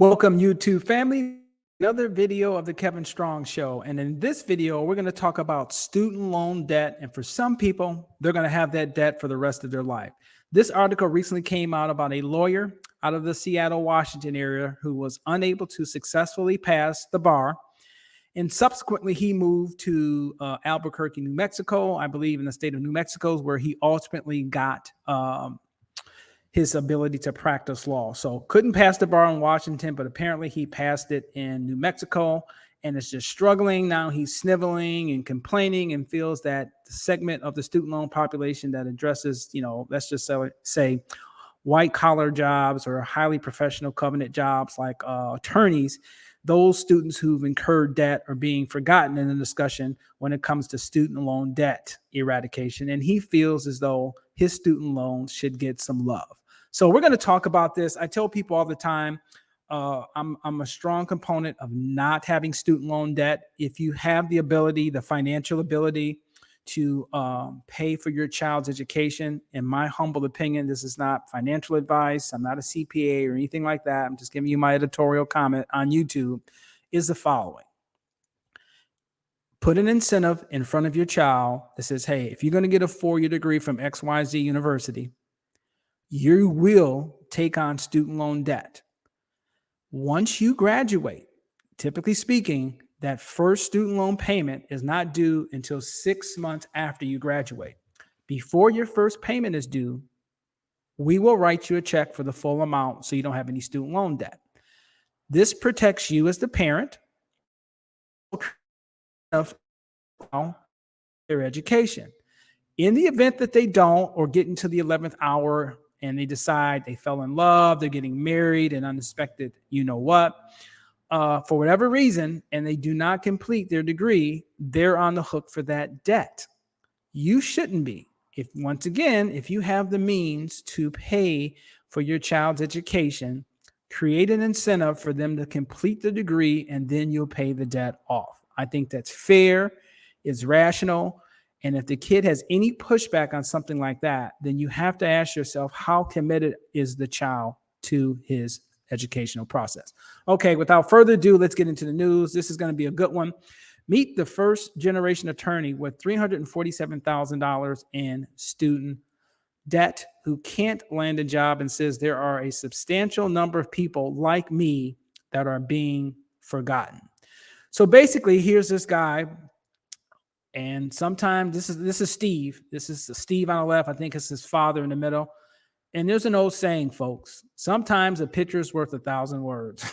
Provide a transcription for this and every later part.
Welcome, YouTube family. Another video of the Kevin Strong Show. And in this video, we're going to talk about student loan debt. And for some people, they're going to have that debt for the rest of their life. This article recently came out about a lawyer out of the Seattle, Washington area who was unable to successfully pass the bar. And subsequently, he moved to Albuquerque, New Mexico, I believe in the state of New Mexico, where he ultimately got his ability to practice law. So couldn't pass the bar in Washington, but apparently he passed it in New Mexico and is just struggling. Now he's sniveling and complaining and feels that the segment of the student loan population that addresses, let's just say white collar jobs or highly professional covenant jobs like attorneys, those students who've incurred debt are being forgotten in the discussion when it comes to student loan debt eradication. And he feels as though his student loans should get some love. So we're going to talk about this. I tell people all the time, I'm a strong component of not having student loan debt. If you have the ability, the financial ability to pay for your child's education, in my humble opinion, this is not financial advice. I'm not a CPA or anything like that. I'm just giving you my editorial comment on YouTube, is the following. Put an incentive in front of your child that says, hey, if you're going to get a 4-year degree from XYZ University, you will take on student loan debt. Once you graduate, typically speaking, that first student loan payment is not due until 6 months after you graduate. Before your first payment is due, we will write you a check for the full amount so you don't have any student loan debt. This protects you as the parent of their education. In the event that they don't, or get into the 11th hour and they decide they fell in love, they're getting married and unexpected, for whatever reason, and they do not complete their degree, they're on the hook for that debt. You shouldn't be. If you have the means to pay for your child's education, create an incentive for them to complete the degree, and then you'll pay the debt off. I think that's fair, it's rational. And if the kid has any pushback on something like that, then you have to ask yourself, how committed is the child to his educational process? Okay, without further ado, let's get into the news. This is going to be a good one. Meet the first generation attorney with $347,000 in student debt who can't land a job and says there are a substantial number of people like me that are being forgotten. So basically, here's this guy. And sometimes this is Steve. This is Steve on the left. I think it's his father in the middle. And there's an old saying, folks. Sometimes a picture's worth 1,000 words.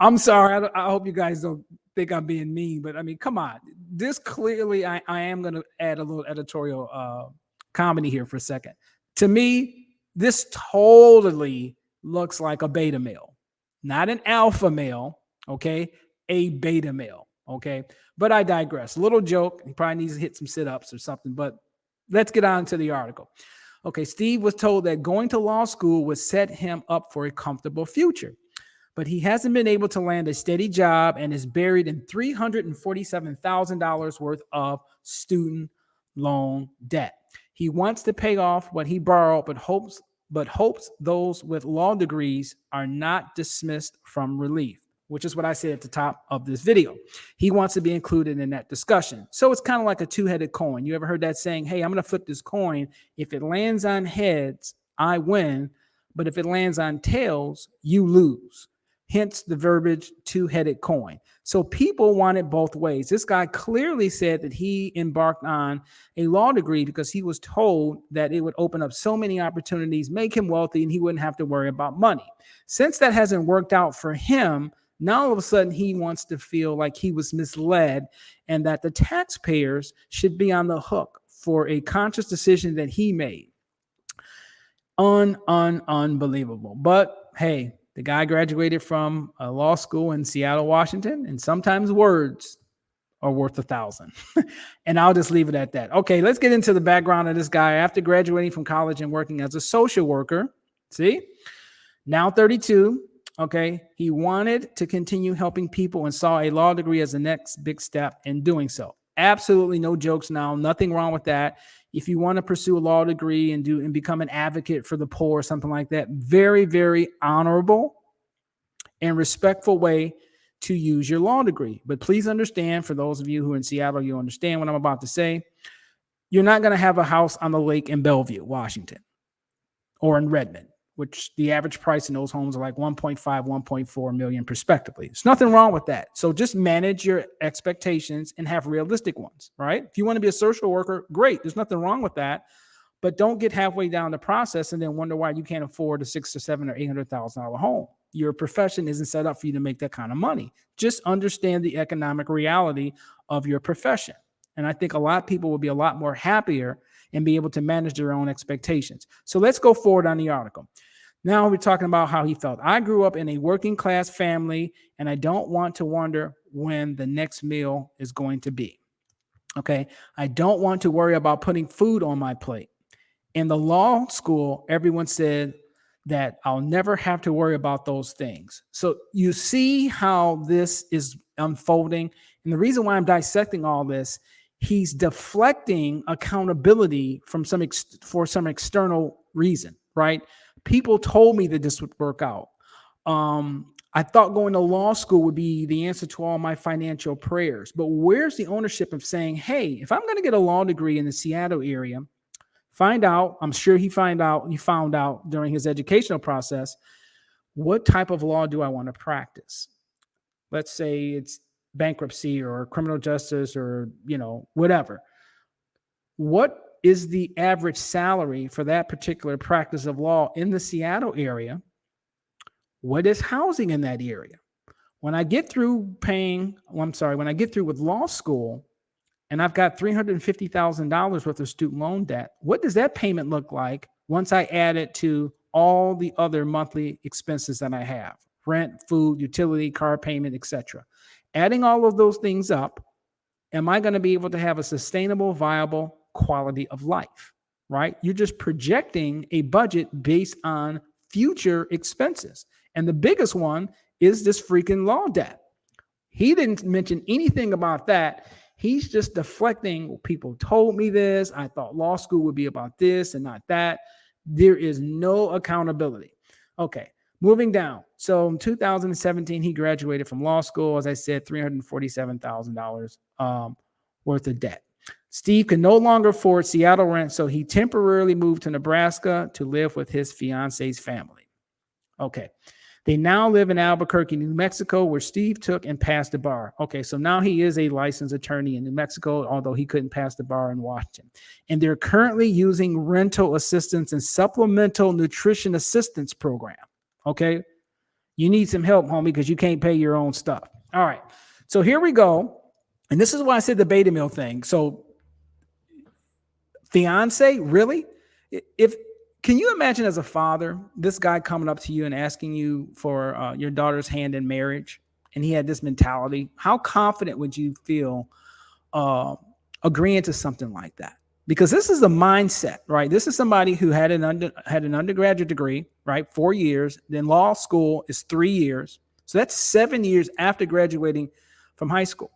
I'm sorry. I hope you guys don't think I'm being mean, but I mean, come on. This clearly, I am going to add a little editorial comedy here for a second. To me, this totally looks like a beta male, not an alpha male. Okay, a beta male. Okay, but I digress. A little joke. He probably needs to hit some sit-ups or something, but let's get on to the article. Okay, Steve was told that going to law school would set him up for a comfortable future, but he hasn't been able to land a steady job and is buried in $347,000 worth of student loan debt. He wants to pay off what he borrowed, but hopes those with law degrees are not dismissed from relief, which is what I said at the top of this video. He wants to be included in that discussion. So it's kind of like a two-headed coin. You ever heard that saying, hey, I'm going to flip this coin. If it lands on heads, I win. But if it lands on tails, you lose. Hence the verbiage two-headed coin. So people want it both ways. This guy clearly said that he embarked on a law degree because he was told that it would open up so many opportunities, make him wealthy, and he wouldn't have to worry about money. Since that hasn't worked out for him, now all of a sudden he wants to feel like he was misled and that the taxpayers should be on the hook for a conscious decision that he made. Unbelievable. But hey, the guy graduated from a law school in Seattle, Washington, and sometimes words are worth 1,000. And I'll just leave it at that. Okay, let's get into the background of this guy. After graduating from college and working as a social worker, now 32, okay, he wanted to continue helping people and saw a law degree as the next big step in doing so. Absolutely no jokes now, nothing wrong with that. if you want to pursue a law degree and become an advocate for the poor or something like that, very, very honorable and respectful way to use your law degree. But please understand, for those of you who are in Seattle, you understand what I'm about to say. You're not going to have a house on the lake in Bellevue, Washington, or in Redmond, which the average price in those homes are like 1.5, 1.4 million respectively. There's nothing wrong with that. So just manage your expectations and have realistic ones, right? If you want to be a social worker, great. There's nothing wrong with that. But don't get halfway down the process and then wonder why you can't afford a $600,000 or $700,000 or $800,000 home. Your profession isn't set up for you to make that kind of money. Just understand the economic reality of your profession. And I think a lot of people will be a lot more happier and be able to manage their own expectations. So let's go forward on the article. Now we're talking about how he felt. I grew up in a working class family, and I don't want to wonder when the next meal is going to be. Okay. I don't want to worry about putting food on my plate. In the law school, everyone said that I'll never have to worry about those things. So you see how this is unfolding. And the reason why I'm dissecting all this, he's deflecting accountability from for some external reason, right? People told me that this would work out. I thought going to law school would be the answer to all my financial prayers. But where's the ownership of saying, hey, if I'm going to get a law degree in the Seattle area, find out, I'm sure he found out during his educational process, what type of law do I want to practice? Let's say it's bankruptcy or criminal justice or, whatever. What is the average salary for that particular practice of law in the Seattle area? What is housing in that area? When I get through with law school, and I've got $350,000 worth of student loan debt, what does that payment look like once I add it to all the other monthly expenses that I have? Rent, food, utility, car payment, etc. Adding all of those things up, am I going to be able to have a sustainable, viable quality of life, right? You're just projecting a budget based on future expenses. And the biggest one is this freaking law debt. He didn't mention anything about that. He's just deflecting. People told me this. I thought law school would be about this and not that. There is no accountability. Okay, moving down. So in 2017, he graduated from law school. As I said, $347,000 worth of debt. Steve could no longer afford Seattle rent, so he temporarily moved to Nebraska to live with his fiance's family. Okay. They now live in Albuquerque, New Mexico, where Steve took and passed the bar. Okay, so now he is a licensed attorney in New Mexico, although he couldn't pass the bar in Washington. And they're currently using rental assistance and supplemental nutrition assistance program. Okay, you need some help, homie, because you can't pay your own stuff. All right, so here we go. And this is why I said the beta mill thing. So fiance, really? Can you imagine as a father, this guy coming up to you and asking you for your daughter's hand in marriage, and he had this mentality? How confident would you feel agreeing to something like that? Because this is a mindset, right? This is somebody who had an undergraduate degree, right? 4 years. Then law school is 3 years. So that's 7 years after graduating from high school.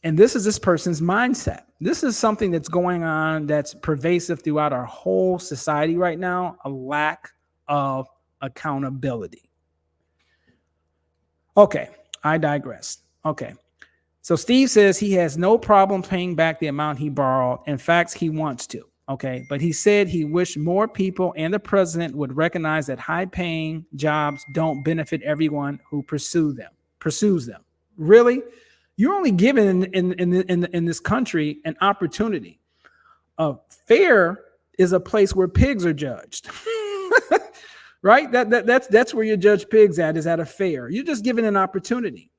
And this is this person's mindset. This is something that's going on that's pervasive throughout our whole society right now, a lack of accountability. Okay, I digress. Okay, so Steve says he has no problem paying back the amount he borrowed. In fact, he wants to. Okay, but he said he wished more people and the president would recognize that high-paying jobs don't benefit everyone who pursues them. Really? You're only given in this country an opportunity. Fair is a place where pigs are judged, right? That's where you judge pigs is at a fair. You're just given an opportunity.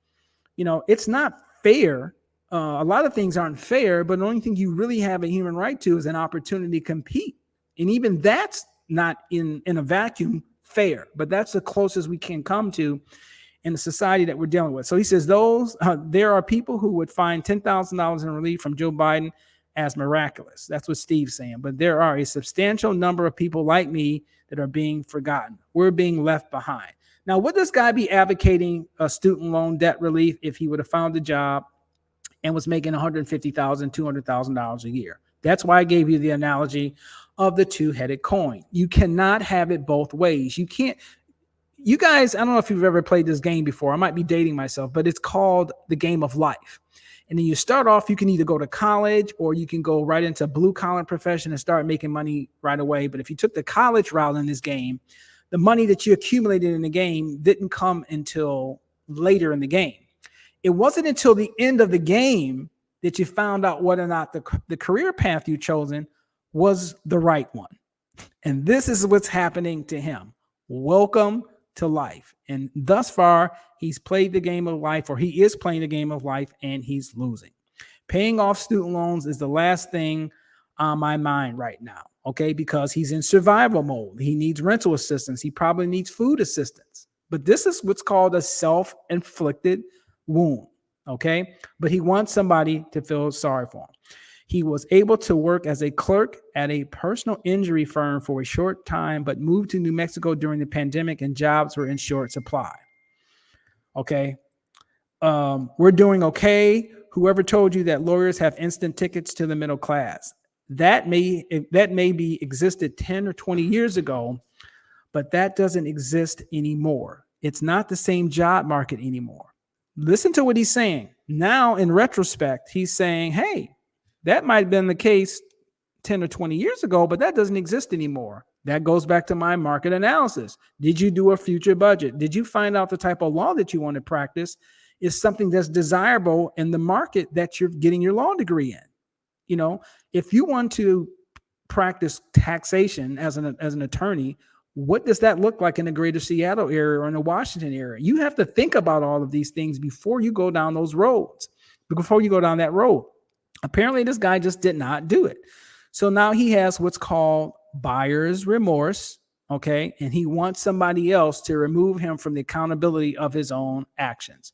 It's not fair. A lot of things aren't fair, but the only thing you really have a human right to is an opportunity to compete. And even that's not in a vacuum fair, but that's the closest we can come to in the society that we're dealing with. So he says there are people who would find $10,000 in relief from Joe Biden as miraculous. That's what Steve's saying. But there are a substantial number of people like me that are being forgotten. We're being left behind. Now, would this guy be advocating a student loan debt relief if he would have found a job and was making $150,000, $200,000 a year? That's why I gave you the analogy of the two-headed coin. You cannot have it both ways. You can't. You guys, I don't know if you've ever played this game before. I might be dating myself, but it's called the game of life. And then you start off, you can either go to college or you can go right into blue collar profession and start making money right away. But if you took the college route in this game, the money that you accumulated in the game didn't come until later in the game. It wasn't until the end of the game that you found out whether or not the career path you chosen was the right one. And this is what's happening to him. Welcome to life. And thus far, he's played the game of life, or he is playing the game of life, and he's losing. Paying off student loans is the last thing on my mind right now, okay? Because he's in survival mode. He needs rental assistance. He probably needs food assistance. But this is what's called a self-inflicted wound, okay? But he wants somebody to feel sorry for him. He was able to work as a clerk at a personal injury firm for a short time, but moved to New Mexico during the pandemic and jobs were in short supply. Okay. We're doing okay. Whoever told you that lawyers have instant tickets to the middle class, that may be existed 10 or 20 years ago, but that doesn't exist anymore. It's not the same job market anymore. Listen to what he's saying. Now, in retrospect, he's saying, hey, that might have been the case 10 or 20 years ago, but that doesn't exist anymore. That goes back to my market analysis. Did you do a future budget? Did you find out the type of law that you want to practice is something that's desirable in the market that you're getting your law degree in? You know, if you want to practice taxation as an attorney, what does that look like in the greater Seattle area or in the Washington area? You have to think about all of these things before you go down those roads, before you go down that road. Apparently, this guy just did not do it. So now he has what's called buyer's remorse, okay? And he wants somebody else to remove him from the accountability of his own actions.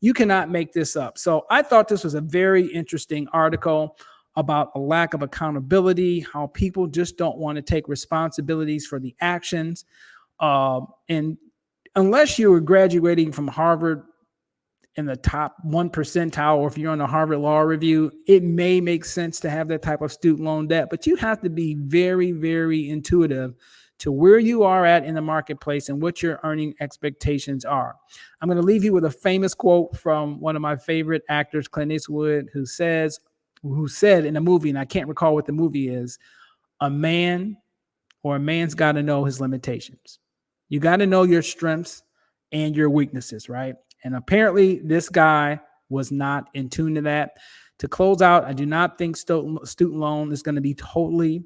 You cannot make this up. So I thought this was a very interesting article about a lack of accountability, how people just don't want to take responsibilities for the actions. And unless you were graduating from Harvard in the top 1 percentile, or if you're on the Harvard Law Review, it may make sense to have that type of student loan debt, but you have to be very, very intuitive to where you are at in the marketplace and what your earning expectations are. I'm going to leave you with a famous quote from one of my favorite actors, Clint Eastwood, who said in a movie, and I can't recall what the movie is, a man's got to know his limitations. You got to know your strengths and your weaknesses, right? And apparently this guy was not in tune to that. To close out, I do not think student loan debt is going to be totally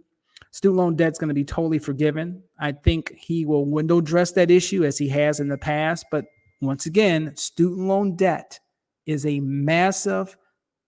forgiven. I think he will window dress that issue as he has in the past. But once again, student loan debt is a massive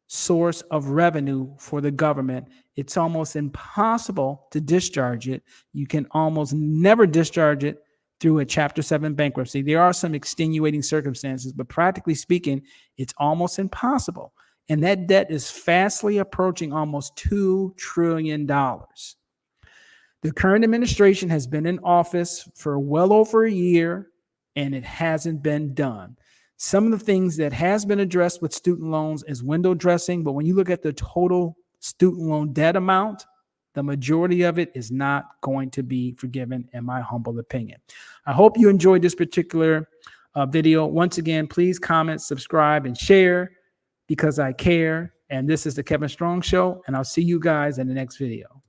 source of revenue for the government. It's almost impossible to discharge it. You can almost never discharge it through a Chapter 7 bankruptcy. There are some extenuating circumstances, but practically speaking, it's almost impossible. And that debt is fastly approaching almost $2 trillion. The current administration has been in office for well over a year, and it hasn't been done. Some of the things that has been addressed with student loans is window dressing, but when you look at the total student loan debt amount, the majority of it is not going to be forgiven, in my humble opinion. I hope you enjoyed this particular video. Once again, please comment, subscribe, and share because I care. And this is the Kevin Strong Show, and I'll see you guys in the next video.